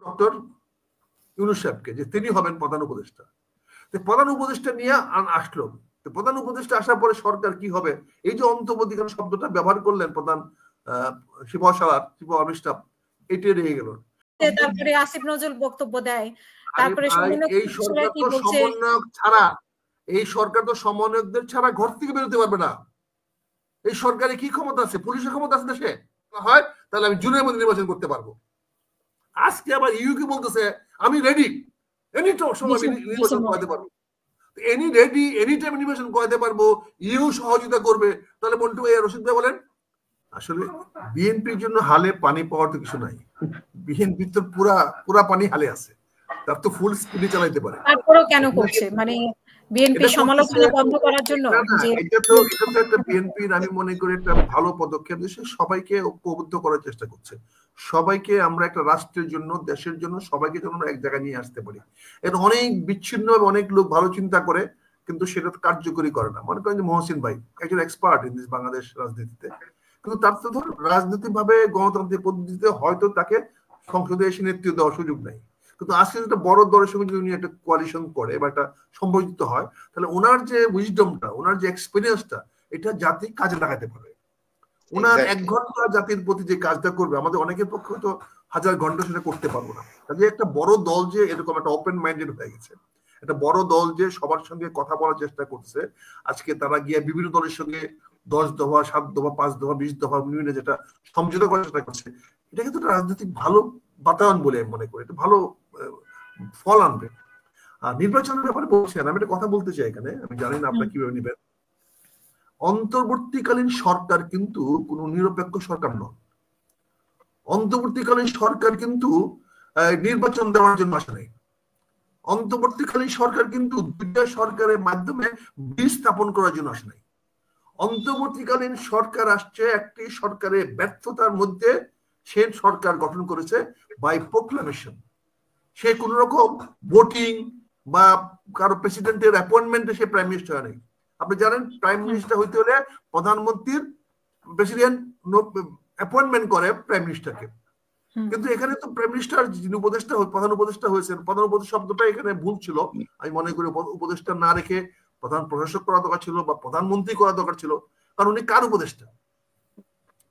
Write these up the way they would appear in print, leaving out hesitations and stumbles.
Doctor Yunus সাহেবকে যে তিনি হবেন প্রধান উপদেষ্টা। প্রধান উপদেষ্টা নিয়ে আসলো। প্রধান উপদেষ্টা আসার পরে সরকার কি হবে, এই যে অন্তর্বর্তীকালীন শব্দটা ব্যবহার করলেন প্রধান শিব অমিত শাহ, এটি রয়ে গেল। তারপরে আসিফ নজরুল বক্তব্য দেয়, তারপরে এই সরকার তো সমন্বয়ক ছাড়া, এই সরকার তো সমন্বয়কদের ছাড়া ঘর থেকে বেরোতে পারবে না। এই সরকারে কি ক্ষমতা আছে? পুলিশের ক্ষমতা আছে দেশে? হয় তাহলে আমি জুনের মধ্যে নির্বাচন করতে পারবো। আজকে আবার ইউকে বলতেছে আমি রেডি, এনি সময় নির্বাচন করাতে পারবো, এনি রেডি, এনি টাইম নির্বাচন করাতে পারবো, ইউ সহযোগিতা করবে। তাহলে মন্টু ভাই, রশিদ ভাই বলেন, আসলে বিএনপির জন্য হালে পানি পাওয়ার তো কিছু নাই। বিএনপি তো পুরা পানি হালে আছে, তার তো ফুল স্পিডে চালাইতে পারে। তারপরও কেন করছে? মানে বিএনপি সমালোচনা বন্ধ করার জন্য? এটা তো একটা বিএনপির আমি মনে করি একটা ভালো পদক্ষেপ, দেশে সবাইকে ঐক্যবদ্ধ করার চেষ্টা করছে। সবাইকে আমরা একটা রাষ্ট্রের জন্য, দেশের জন্য সবাইকে যেন এক জায়গায় নিয়ে আসতে পারি। এর অনেক বিচ্ছিন্ন অনেক লোক ভালো চিন্তা করে, কিন্তু সেটা তো কার্যকরী করে না। মনে করেন যে মহসিন ভাই একজন এক্সপার্ট ইন দিস বাংলাদেশ রাজনীতিতে, কিন্তু তার তো ধর রাজনৈতিক ভাবে গণতান্ত্রিক পদ্ধতিতে হয়তো তাকে সংসদে এসে নেতৃত্ব দেওয়ার সুযোগ নাই। কিন্তু আজকে একটা বড় দলের সঙ্গে যদি উনি একটা কোয়ালিশন করে বা একটা সম্পর্কিত হয়, তাহলে ওনার যে উইজডমটা, ওনার যে এক্সপিরিয়েন্সটা, এটা জাতি কাজে লাগাতে পারে। ওনার 1 ঘন্টা জাতির প্রতি যে কাজটা করবে, আমাদের অনেকের পক্ষে তো 1000 ঘন্টা সেটা করতে পারবো না। কাজে একটা বড় দল যে এরকম একটা ওপেন মাইন্ডেড হয়ে গেছে, একটা বড় দল যে সবার সঙ্গে কথা বলার চেষ্টা করছে, আজকে তারা গিয়ে বিভিন্ন দলের সঙ্গে 10 দফা 7 দফা 5 দফা 20 দফা বিভিন্ন যেটা সমঝোতা করার চেষ্টা করছে, এটা কিন্তু রাজনৈতিক ভালো বাতায়ন বলে আমি মনে করি, এটা ভালো ফল আনবে। আর নির্বাচনের ব্যাপারে বলছেন, আমি একটা কথা বলতে চাই এখানে, আমি জানি না আপনারা কিভাবে নেবেন। অন্তর্বর্তীকালীন সরকার কিন্তু কোন নিরপেক্ষ সরকার নয়। অন্তর্বর্তীকালীন সরকার কিন্তু নির্বাচন দেওয়ার জন্য আসে নাই। অন্তর্বর্তীকালীন সরকার কিন্তু দুইটা সরকারের মাধ্যমে বীজ স্থাপন করার জন্য আসে নাই। অন্তর্বর্তীকালীন সরকার আসছে একটি সরকারের ব্যর্থতার মধ্যে, সে সরকার গঠন করেছে বাই প্রোক্লামেশন। সে কোন রকম ভোটিং বা কারো প্রেসিডেন্টের অ্যাপয়েন্টমেন্টে সে প্রাইম মিনিস্টার হয় নাই। আপনি জানেন প্রাইম মিনিস্টার হইতে হলে প্রধানমন্ত্রীর প্রেসিডেন্ট অ্যাপয়েন্টমেন্ট করে প্রাইম মিনিস্টারকে। কিন্তু এখানে তো প্রাইম মিনিস্টার যিনি উপদেষ্টা, প্রধান উপদেষ্টা হয়েছেন, প্রধান উপদেষ্টা শব্দটা এখানে ভুল ছিল। আমি মনে করি উপদেষ্টা না রেখে প্রধান প্রশাসক করা দরকার ছিল বা প্রধানমন্ত্রী করা দরকার ছিল, কারণ উনি কার উপদেষ্টা?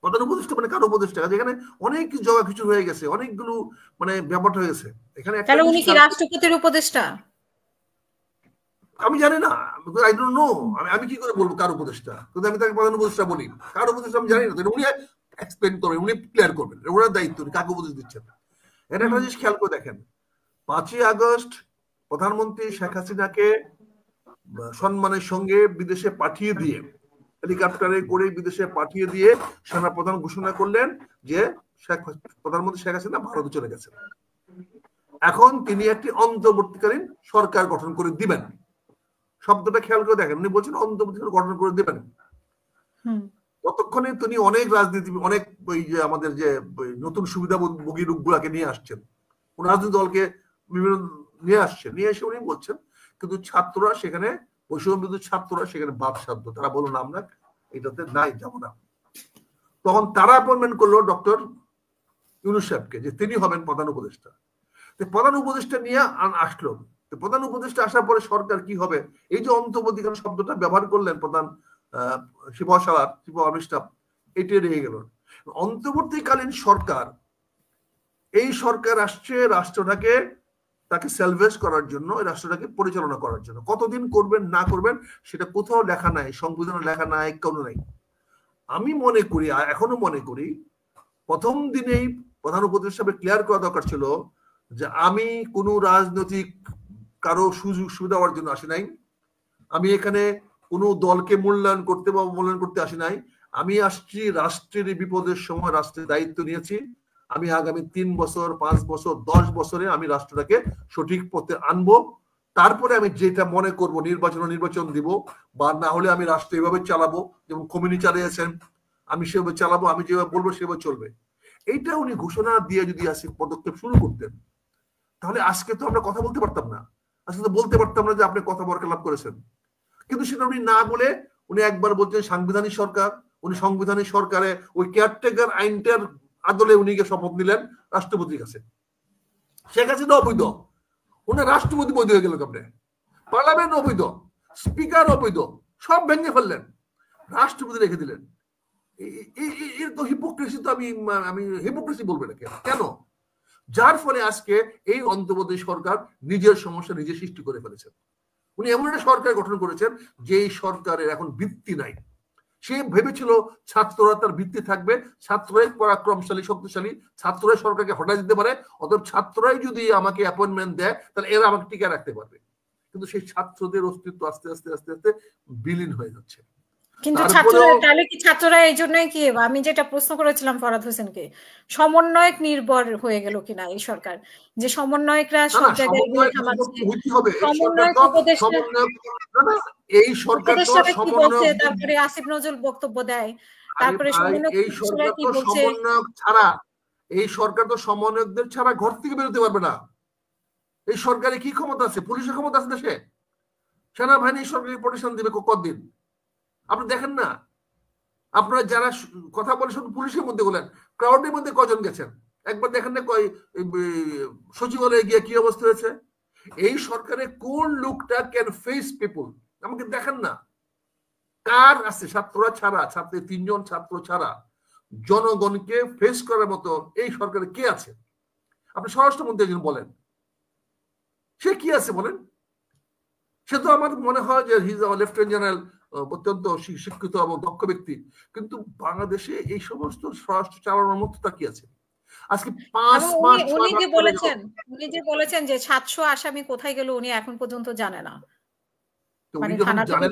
প্রধান উপদেষ্টা মানে কার উপদেষ্টা? এখানে অনেক জগা কিছু হয়ে গেছে, অনেকগুলো মানে ব্যাপার হয়ে গেছে এখানে। উনি কি রাষ্ট্রপতির উপদেষ্টা? আমি জানি না, আই ডোন্ট নো। আমি কি করে বলবো কার উপদেষ্টা? কিন্তু আমি তাকে প্রধান উপদেষ্টা বলি, কার উপদেষ্টা আমি জানি না। উনি এক্সপ্লেন করবেন, উনি ক্লিয়ার করবেন, ওনার দায়িত্ব, উনি কাকে উপদেশ দিচ্ছেন। এটা একটা জিনিস খেয়াল করে দেখেন, 5ই আগস্ট প্রধানমন্ত্রী শেখ হাসিনাকে সম্মানের সঙ্গে বিদেশে পাঠিয়ে দিয়ে, হেলিকপ্টারে করে বিদেশে পাঠিয়ে দিয়ে সেনাপ্রধান ঘোষণা করলেন যে প্রধানমন্ত্রী শেখ হাসিনা ভারতে চলে গেছেন। এখন তিনি একটি অন্তর্বর্তীকালীন সরকার গঠন করে দিবেন। শব্দটা খেয়াল করে দেখেন, উনি বলছেন অন্তর্বর্তীকালীন গঠন করে দিবেন। ততক্ষণে তিনি অনেক রাজনীতি, অনেক ওই যে আমাদের যে নতুন সুবিধাভোগী লোকগুলাকে নিয়ে আসছেন, রাজনৈতিক দলকে বিভিন্ন নিয়ে আসছেন, নিয়ে এসে উনি বলছেন কিন্তু ছাত্ররা সেখানে, বৈষম্য ছাত্ররা সেখানে বাদ সাধ্য, তারা বলুন আমরা এটাতে নাই, যাবো না। তখন তারা অ্যাপয়েন্টমেন্ট করলো ডক্টর ইউনূস সাহেবকে যে তিনি হবেন প্রধান উপদেষ্টা। প্রধান উপদেষ্টা নিয়ে আসলো। প্রধান উপদেষ্টা আসার পরে সরকার কি হবে, এই যে অন্তর্বর্তীকালীন শব্দটা ব্যবহার করলেন প্রধান শিব অমিত শাহ, এটি রয়ে গেল। অন্তর্বর্তীকালীন সরকার, এই সরকার আসছে রাষ্ট্রটাকে, তাকে সেলভেজ করার জন্য, রাষ্ট্রটাকে পরিচালনা করার জন্য। কতদিন করবেন না করবেন সেটা কোথাও লেখা নাই, সংবিধানে লেখা নাই, কোনো নাই। আমি মনে করি, এখনো মনে করি, প্রথম দিনেই প্রধান উপদেষ্টা ক্লিয়ার করা দরকার ছিল যে আমি কোনো রাজনৈতিক কারো সুযোগ সুবিধা দেওয়ার জন্য আসি নাই, আমি এখানে কোনো দলকে মূল্যায়ন করতে বা মূল্যায়ন করতে আসি নাই, আমি আসছি রাষ্ট্রের বিপদের সময় রাষ্ট্রের দায়িত্ব নিয়েছি, আমি আগামী 3 বছর 5 বছর 10 বছরে আমি রাষ্ট্রটাকে সঠিক পথে আনবো, তারপরে আমি যেটা মনে করব নির্বাচন দিব, বা না হলে আমি রাষ্ট্র এভাবে চালাবো যেমন কমিউনি চালিয়েছেন, আমি সেভাবে চালাবো, আমি যেভাবে বলবো সেভাবে চলবে। এইটা উনি ঘোষণা দিয়ে যদি আজকে পদক্ষেপ শুরু করতেন, তাহলে আজকে তো আমরা কথা বলতে পারতাম না, আজকে তো বলতে পারতাম না যে আপনি কথা বরকরার করেছেন। কিন্তু সেটা উনি না বলে উনি একবার বলছেন সাংবিধানিক সরকার, উনি সাংবিধানিক সরকারে ওই কেয়ারটেকার আইনটার আদলে উনি শপথ নিলেন রাষ্ট্রপতির কাছে। শেখ হাসিনা অবৈধ, ওনার রাষ্ট্রপতি বৈধ হয়ে গেল কেমনে, পার্লামেন্ট অবৈধ, স্পিকার অবৈধ, সব ভেঙে ফেললেন, রাষ্ট্রপতি রেখে দিলেন। এর তো হিপোক্রেসি, তো আমি হিপোক্রেসি বলবো না কেন, যার ফলে আজকে এই অন্তর্বর্তী সরকার নিজের সমস্যা নিজে সৃষ্টি করে ফেলেছেন। উনি এমন একটা সরকার গঠন করেছেন যে সরকারের এখন ভিত্তি নাই। সে ভেবেছিল ছাত্ররা তার ভিত্তি থাকবে, ছাত্ররাই পরাক্রমশালী শক্তিশালী, ছাত্ররাই সরকারকে হটাই দিতে পারে, অতএব ছাত্ররাই যদি আমাকে অ্যাপয়েন্টমেন্ট দেয় তাহলে এরা আমাকে টিকে রাখতে পারবে। কিন্তু সেই ছাত্রদের অস্তিত্ব আস্তে আস্তে আস্তে আস্তে বিলীন হয়ে যাচ্ছে। কিন্তু ছাত্ররা তাহলে কি ছাত্ররা এই জন্যই কি, আমি যেটা প্রশ্ন করেছিলাম ফরহাদ হোসেনকে, সমন্বয়ক নির্ভর হয়ে গেল কিনা এই সরকার, যে সমন্বয়করা সব জায়গায় গিয়ে থামাচ্ছে, সমন্বয়ক এই সরকার তো সমন্বয়ক, তারপরে আসিফ নজরুল বক্তব্য দেয়, তারপরে এই সরকার তো সমন্বয়ক ছাড়া, এই সরকার তো সমন্বয়কদের ছাড়া ঘর থেকে বেরোতে পারবে না। এই সরকারে কি ক্ষমতা আছে? পুলিশের ক্ষমতা আছে দেশে? সেনাবাহিনী সরকারি প্রোটেকশন দিবে কতদিন? আপনি দেখেন না, আপনারা যারা কথা বলে শুধু পুলিশের মধ্যে বলেন, ক্রাউডের মধ্যে কজন গেছেন? একবার দেখেন না সচিবালয়ে গিয়ে কি অবস্থা হয়েছে? এই সরকারে কোন লোকটা ক্যান ফেস পিপল আমাকে দেখেন না, কার আছে? ছাত্ররা ছাড়া, ছাত্রের 3 জন ছাত্র ছাড়া জনগণকে ফেস করার মতো এই সরকারে কে আছে? আপনি স্বরাষ্ট্রমন্ত্রী একজন বলেন, সে কি আছে বলেন? সে তো আমার মনে হয় যে he is our lieutenant general, অত্যন্ত শিক্ষিত এবং দক্ষ ব্যক্তি, কিন্তু বাংলাদেশে এই সমস্ত স্বরাষ্ট্র চালানোর মতো তা কি আছে? আজকে 5 মাস উনি যে বলেছেন যে 700 আসামি কোথায় গেল উনি এখন পর্যন্ত জানে না। উনি যখন জানে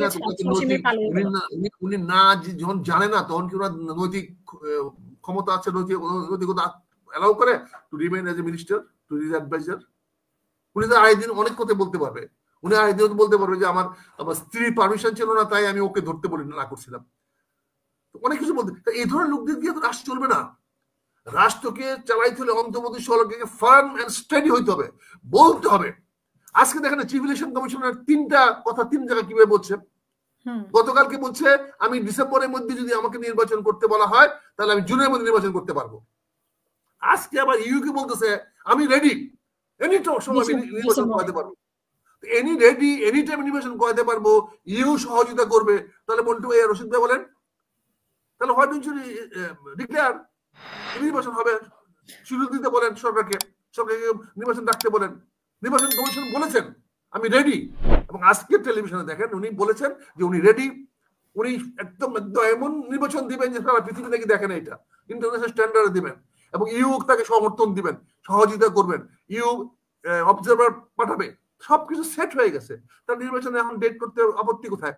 না, উনি না যখন জানে না, তখন কি ওনার নৈতিক ক্ষমতা আছে, নৈতিকতা অ্যালাউ করে to remain as a minister, to his adviser? উনি তো আরেকদিন অনেক কথা বলতে পারবে, উনি আরেকদিন বলতে পারবে যে আমার স্ত্রীর পারমিশন ছিল না তাই আমি ওকে ধরতে বলি না করছিলাম, অনেক কিছু বলতে। এই ধরনের লোকদের দিয়ে তো রাষ্ট্র চলবে না। রাষ্ট্রকে চালাইতে হলে অন্তর্বর্তী সরকারকে ফার্ম এন্ড স্টেডি হইতে হবে, বলতে হবে। আজকে দেখেন চিফ ইলেকশন কমিশনার 3টা কথা 3 জায়গায় কিভাবে বলছে। গতকালকে বলছে আমি ডিসেম্বরের মধ্যে যদি আমাকে নির্বাচন করতে বলা হয় তাহলে আমি জুনের মধ্যে নির্বাচন করতে পারবো। আজকে আবার ইউকে বলতেছে আমি রেডি, এনি সময় নির্বাচন করাতে পারবো, এনি রেডি, এনি টাইম নির্বাচন করাতে পারবো, ইউ সহযোগিতা করবে। তাহলে মন্টু ভাই, রশিদ ভাই বলেন, তাহলে হোয়াট ডু ইউ ডিক্লেয়ার নির্বাচন হবে, সুযোগ দিতে বলেন সরকারকে নির্বাচন ডাকতে বলেন। নির্বাচন কমিশন বলেছেন আমি রেডি, এবং আজকে টেলিভিশনে দেখেন উনি বলেছেন যে উনি রেডি, উনি একদম এমন নির্বাচন দিবেন যে সারা পৃথিবী নাকি দেখেন, এটা ইন্টারন্যাশনাল স্ট্যান্ডার্ড দিবেন, এবং ইউ তাকে সমর্থন দিবেন, সহযোগিতা করবেন, ইউ অবজারভার পাঠাবে, সবকিছু সেট হয়ে গেছে। তার নির্বাচনে এখন ডেট করতে আপত্তি কোথায়?